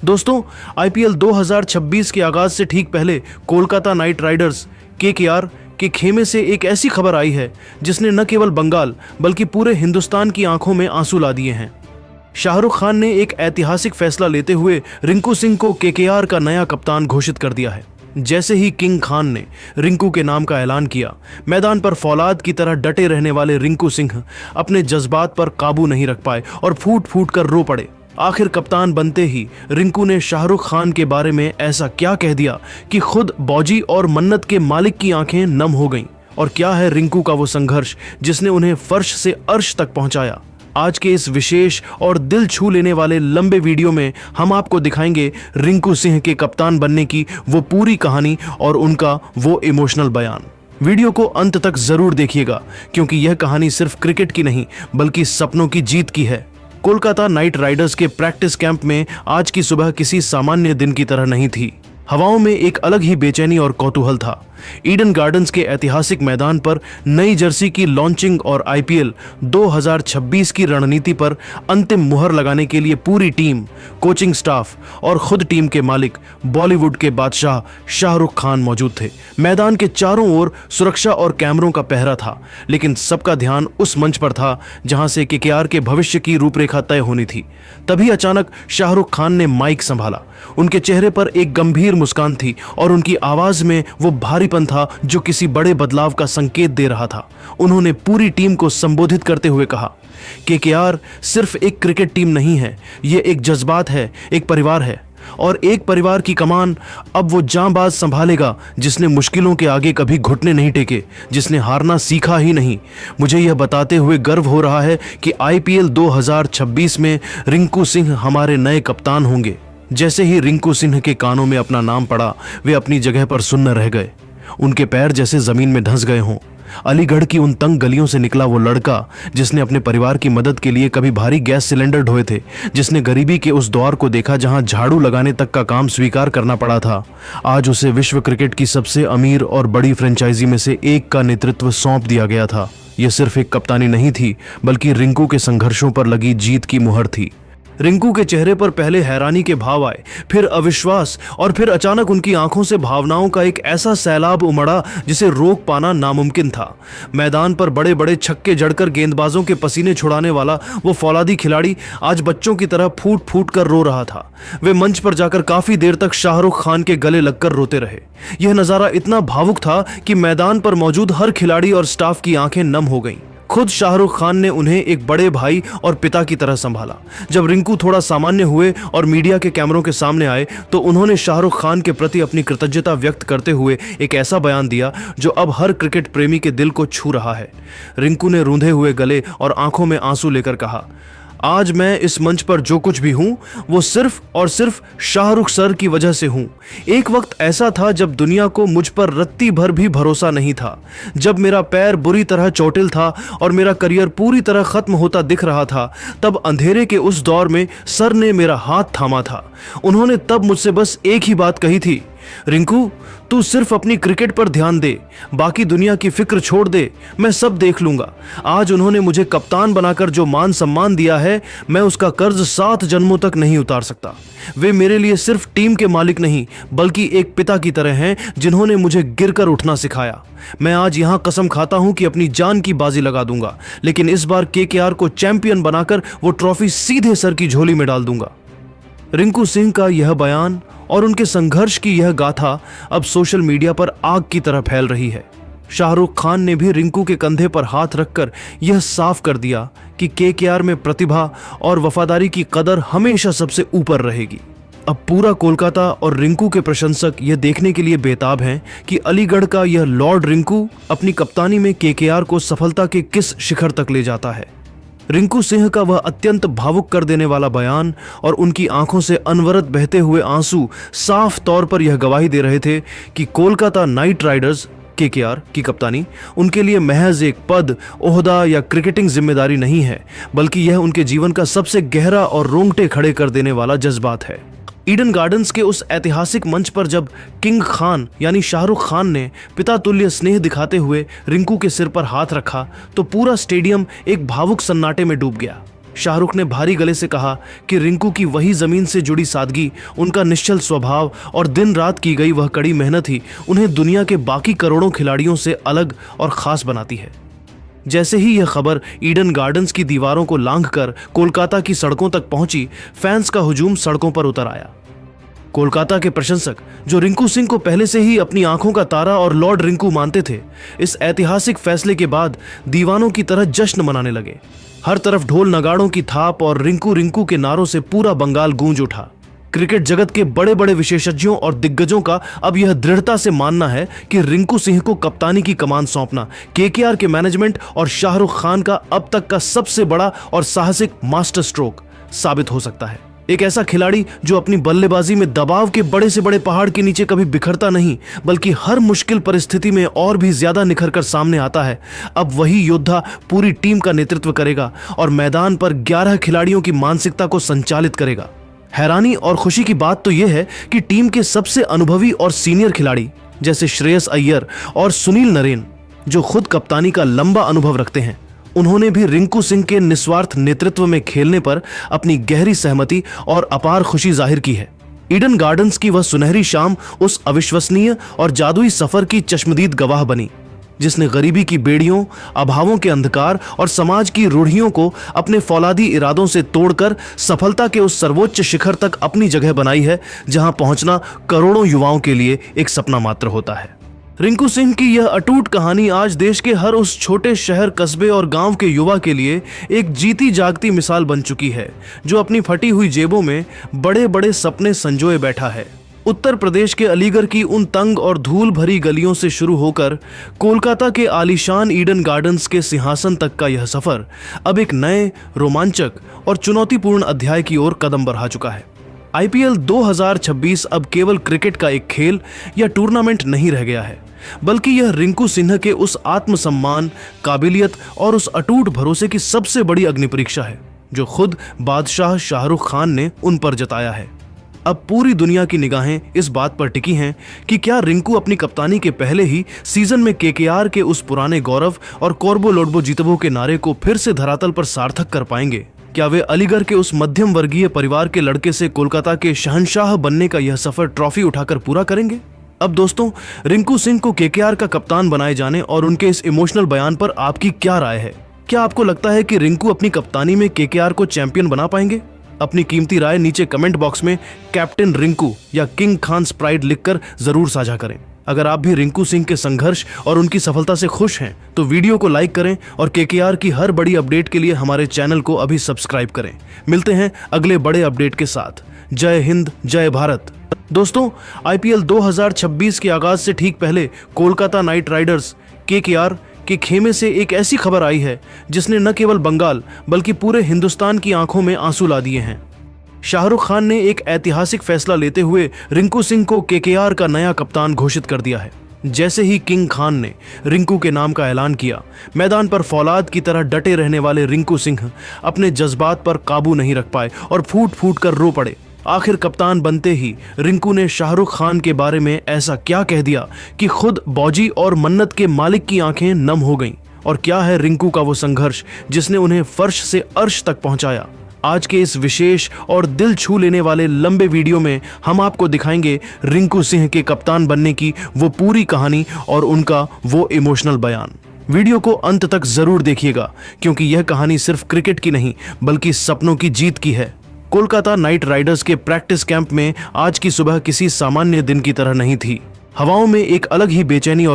दोस्तों, आईपीएल 2026 के आगाज से ठीक पहले कोलकाता नाइट राइडर्स केकेआर के खेमे से एक ऐसी खबर आई है जिसने न केवल बंगाल बल्कि पूरे हिंदुस्तान की आंखों में आंसू ला दिए हैं। शाहरुख खान ने एक ऐतिहासिक फैसला लेते हुए रिंकू सिंह को केकेआर का नया कप्तान घोषित कर दिया है। जैसे ही किंग खान ने रिंकू के नाम का ऐलान किया, मैदान पर फौलाद की तरह डटे रहने वाले रिंकू सिंह अपने जज्बात पर काबू नहीं रख पाए और फूट फूट कर रो पड़े। आखिर कप्तान बनते ही रिंकू ने शाहरुख खान के बारे में ऐसा क्या कह दिया कि खुद बौजी और मन्नत के मालिक की आंखें नम हो गईं। और क्या है रिंकू का वो संघर्ष जिसने उन्हें फर्श से अर्श तक पहुंचाया। आज के इस विशेष और दिल छू लेने वाले लंबे वीडियो में हम आपको दिखाएंगे रिंकू सिंह के कप्तान बनने की वो पूरी कहानी और उनका वो इमोशनल बयान। वीडियो को अंत तक जरूर देखिएगा क्योंकि यह कहानी सिर्फ क्रिकेट की नहीं बल्कि सपनों की जीत की है। कोलकाता नाइट राइडर्स के प्रैक्टिस कैंप में आज की सुबह किसी सामान्य दिन की तरह नहीं थी। हवाओं में एक अलग ही बेचैनी और कौतूहल था। ईडन गार्डन्स के ऐतिहासिक मैदान पर नई जर्सी की लॉन्चिंग और आईपीएल 2026 की रणनीति पर अंतिम मुहर लगाने के लिए पूरी टीम, कोचिंग स्टाफ और खुद टीम के मालिक बॉलीवुड के बादशाह शाहरुख खान मौजूद थे। मैदान के चारों ओर सुरक्षा और कैमरों का पहरा था, लेकिन सबका ध्यान उस मंच पर था जहां से केकेआर के भविष्य की रूपरेखा तय होनी थी। तभी अचानक शाहरुख खान ने माइक संभाला। उनके चेहरे पर एक गंभीर मुस्कान थी और उनकी आवाज में वो भारीपन था जो किसी बड़े बदलाव का संकेत दे रहा था। उन्होंने पूरी टीम को संबोधित करते हुए कहा, केकेआर सिर्फ एक क्रिकेट टीम नहीं है, ये एक जज्बात है, एक परिवार है और एक परिवार की कमान अब वो जांबाज संभालेगा जिसने मुश्किलों के आगे कभी घुटने नहीं टेके, जिसने हारना सीखा ही नहीं। मुझे यह बताते हुए गर्व हो रहा है कि आईपीएल 2026 में रिंकू सिंह हमारे नए कप्तान होंगे। जैसे ही रिंकू सिंह के कानों में अपना नाम पड़ा, वे अपनी जगह पर सुन्न रह गए। उनके पैर जैसे जमीन में धंस गए हों। अलीगढ़ की उन तंग गलियों से निकला वो लड़का जिसने अपने परिवार की मदद के लिए कभी भारी गैस सिलेंडर ढोए थे, जिसने गरीबी के उस दौर को देखा जहां झाड़ू लगाने तक का काम स्वीकार करना पड़ा था। आज उसे विश्व क्रिकेट की सबसे अमीर और बड़ी फ्रेंचाइजी में से एक का नेतृत्व सौंप दिया गया था। यह सिर्फ एक कप्तानी नहीं थी बल्कि रिंकू के संघर्षों पर लगी जीत की मुहर थी। रिंकू के चेहरे पर पहले हैरानी के भाव आए, फिर अविश्वास और फिर अचानक उनकी आंखों से भावनाओं का एक ऐसा सैलाब उमड़ा जिसे रोक पाना नामुमकिन था। मैदान पर बड़े बड़े छक्के जड़कर गेंदबाजों के पसीने छुड़ाने वाला वो फौलादी खिलाड़ी आज बच्चों की तरह फूट फूट कर रो रहा था। वे मंच पर जाकर काफी देर तक शाहरुख खान के गले लगकर रोते रहे। यह नजारा इतना भावुक था कि मैदान पर मौजूद हर खिलाड़ी और स्टाफ की आंखें नम हो गईं। खुद शाहरुख खान ने उन्हें एक बड़े भाई और पिता की तरह संभाला। जब रिंकू थोड़ा सामान्य हुए और मीडिया के कैमरों के सामने आए तो उन्होंने शाहरुख खान के प्रति अपनी कृतज्ञता व्यक्त करते हुए एक ऐसा बयान दिया जो अब हर क्रिकेट प्रेमी के दिल को छू रहा है। रिंकू ने रूंधे हुए गले और आंखों में आंसू लेकर कहा, आज मैं इस मंच पर जो कुछ भी हूं वो सिर्फ और सिर्फ शाहरुख सर की वजह से हूं। एक वक्त ऐसा था जब दुनिया को मुझ पर रत्ती भर भी भरोसा नहीं था, जब मेरा पैर बुरी तरह चोटिल था और मेरा करियर पूरी तरह खत्म होता दिख रहा था। तब अंधेरे के उस दौर में सर ने मेरा हाथ थामा था। उन्होंने तब मुझसे बस एक ही बात कही थी, रिंकू तू सिर्फ अपनी क्रिकेट पर ध्यान दे, बाकी दुनिया की फिक्र छोड़ दे, मैं सब देख लूंगा। आज उन्होंने मुझे कप्तान बनाकर जो मान सम्मान दिया है, मैं उसका कर्ज 7 जन्मों तक नहीं उतार सकता। वे मेरे लिए सिर्फ टीम के मालिक नहीं बल्कि एक पिता की तरह हैं जिन्होंने मुझे गिरकर उठना सिखाया। मैं आज यहां कसम खाता हूं कि अपनी जान की बाजी लगा दूंगा, लेकिन इस बार केकेआर को चैंपियन बनाकर वो ट्रॉफी सीधे सर की झोली में डाल दूंगा। रिंकू सिंह का यह बयान और उनके संघर्ष की यह गाथा अब सोशल मीडिया पर आग की तरह फैल रही है। शाहरुख खान ने भी रिंकू के कंधे पर हाथ रखकर यह साफ कर दिया कि केकेआर में प्रतिभा और वफादारी की कदर हमेशा सबसे ऊपर रहेगी। अब पूरा कोलकाता और रिंकू के प्रशंसक यह देखने के लिए बेताब हैं कि अलीगढ़ का यह लॉर्ड रिंकू अपनी कप्तानी में केकेआर को सफलता के किस शिखर तक ले जाता है। रिंकू सिंह का वह अत्यंत भावुक कर देने वाला बयान और उनकी आंखों से अनवरत बहते हुए आंसू साफ तौर पर यह गवाही दे रहे थे कि कोलकाता नाइट राइडर्स केकेआर की कप्तानी उनके लिए महज एक पद, ओहदा या क्रिकेटिंग जिम्मेदारी नहीं है, बल्कि यह उनके जीवन का सबसे गहरा और रोंगटे खड़े कर देने वाला जज्बात है। ईडन गार्डन्स के उस ऐतिहासिक मंच पर जब किंग खान यानी शाहरुख खान ने पिता तुल्य स्नेह दिखाते हुए रिंकू के सिर पर हाथ रखा तो पूरा स्टेडियम एक भावुक सन्नाटे में डूब गया। शाहरुख ने भारी गले से कहा कि रिंकू की वही जमीन से जुड़ी सादगी, उनका निश्चल स्वभाव और दिन रात की गई वह कड़ी मेहनत ही उन्हें दुनिया के बाकी करोड़ों खिलाड़ियों से अलग और खास बनाती है। जैसे ही यह खबर ईडन गार्डन्स की दीवारों को लांघकर कोलकाता की सड़कों तक पहुंची, फैंस का हुजूम सड़कों पर उतर आया। कोलकाता के प्रशंसक, जो रिंकू सिंह को पहले से ही अपनी आंखों का तारा और लॉर्ड रिंकू मानते थे, इस ऐतिहासिक फैसले के बाद दीवानों की तरह जश्न मनाने लगे। हर तरफ ढोल नगाड़ों की थाप और रिंकू रिंकू के नारों से पूरा बंगाल गूंज उठा। क्रिकेट जगत के बड़े बड़े विशेषज्ञों और दिग्गजों का अब यह दृढ़ता से मानना है कि रिंकू सिंह को कप्तानी की कमान सौंपना केकेआर के मैनेजमेंट और शाहरुख खान का अब तक का सबसे बड़ा और साहसिक मास्टर स्ट्रोक साबित हो सकता है। एक ऐसा खिलाड़ी जो अपनी बल्लेबाजी में दबाव के बड़े से बड़े पहाड़ के नीचे कभी बिखरता नहीं, बल्कि हर मुश्किल परिस्थिति में और भी ज्यादा निखर कर सामने आता है, अब वही योद्धा पूरी टीम का नेतृत्व करेगा और मैदान पर 11 खिलाड़ियों की मानसिकता को संचालित करेगा। हैरानी और खुशी की बात तो यह है कि टीम के सबसे अनुभवी और सीनियर खिलाड़ी जैसे श्रेयस अय्यर और सुनील नरेन, जो खुद कप्तानी का लंबा अनुभव रखते हैं, उन्होंने भी रिंकू सिंह के निस्वार्थ नेतृत्व में खेलने पर अपनी गहरी सहमति और अपार खुशी जाहिर की है। ईडन गार्डन्स की वह सुनहरी शाम उस अविश्वसनीय और जादुई सफर की चश्मदीद गवाह बनी, जिसने गरीबी की बेड़ियों, अभावों के अंधकार और समाज की रूढ़ियों को अपने फौलादी इरादों से तोड़कर सफलता के उस सर्वोच्च शिखर तक अपनी जगह बनाई है, जहां पहुंचना करोड़ों युवाओं के लिए एक सपना मात्र होता है। रिंकू सिंह की यह अटूट कहानी आज देश के हर उस छोटे शहर, कस्बे और गांव के युवा के लिए एक जीती जागती मिसाल बन चुकी है, जो अपनी फटी हुई जेबों में बड़े बड़े सपने संजोए बैठा है। उत्तर प्रदेश के अलीगढ़ की उन तंग और धूल भरी गलियों से शुरू होकर कोलकाता के आलीशान ईडन गार्डन्स के सिंहासन तक का यह सफर अब एक नए, रोमांचक और चुनौतीपूर्ण अध्याय की ओर कदम बढ़ा चुका है। आईपीएल 2026 अब केवल क्रिकेट का एक खेल या टूर्नामेंट नहीं रह गया है, बल्कि यह रिंकू सिन्हा के उस आत्मसम्मान, काबिलियत और उस अटूट भरोसे की सबसे बड़ी अग्नि परीक्षा है, जो खुद बादशाह शाहरुख खान ने उन पर जताया है। अब पूरी दुनिया की निगाहें इस बात पर टिकी हैं कि क्या रिंकू अपनी कप्तानी के पहले ही सीजन में केकेआर के उस पुराने गौरव और कॉर्बो लोडबो जीतबो के नारे को फिर से धरातल पर सार्थक कर पाएंगे। क्या वे अलीगढ़ के उस मध्यम वर्गीय परिवार के लड़के से कोलकाता के शहंशाह बनने का यह सफर ट्रॉफी उठाकर पूरा करेंगे? अब दोस्तों, रिंकू सिंह को केकेआर का कप्तान बनाए जाने और उनके इस इमोशनल बयान पर आपकी क्या राय है? क्या आपको लगता है कि रिंकू अपनी कप्तानी में केकेआर को चैंपियन बना पाएंगे? अपनी कीमती राय नीचे कमेंट बॉक्स में कैप्टन रिंकू या किंग खान्स प्राइड लिखकर जरूर साझा करें। अगर आप भी रिंकू सिंह के संघर्ष और उनकी सफलता से खुश हैं, तो वीडियो को लाइक करें और केकेआर की हर बड़ी अपडेट के लिए हमारे चैनल को अभी सब्सक्राइब करें। मिलते हैं अगले बड़े अपडेट के साथ। जय हिंद, जय भारत। दोस्तों, आईपीएल 2026 के आगाज से ठीक पहले कोलकाता नाइट राइडर्स केकेआर के खेमे से एक ऐसी खबर आई है जिसने न केवल बंगाल बल्कि पूरे हिंदुस्तान की आंखों में आंसू ला दिए हैं। शाहरुख खान ने एक ऐतिहासिक फैसला लेते हुए रिंकू सिंह को केकेआर का नया कप्तान घोषित कर दिया है। जैसे ही किंग खान ने रिंकू के नाम का ऐलान किया, मैदान पर फौलाद की तरह डटे रहने वाले रिंकू सिंह अपने जज्बात पर काबू नहीं रख पाए और फूट फूट कर रो पड़े। आखिर कप्तान बनते ही रिंकू ने शाहरुख खान के बारे में ऐसा क्या कह दिया कि खुद बौजी और मन्नत के मालिक की आंखें नम हो गईं? और क्या है रिंकू का वो संघर्ष जिसने उन्हें फर्श से अर्श तक पहुंचाया? आज के इस विशेष और दिल छू लेने वाले लंबे वीडियो में हम आपको दिखाएंगे रिंकू सिंह के कप्तान बनने की वो पूरी कहानी और उनका वो इमोशनल बयान। वीडियो को अंत तक जरूर देखिएगा, क्योंकि यह कहानी सिर्फ क्रिकेट की नहीं बल्कि सपनों की जीत की है। कोलकाता नाइट राइडर्स के प्रैक्टिस कैंप में आज की सुबह किसी सामान्य दिन की तरह नहीं थी। हवाओं में एक अलग ही बेचैनी और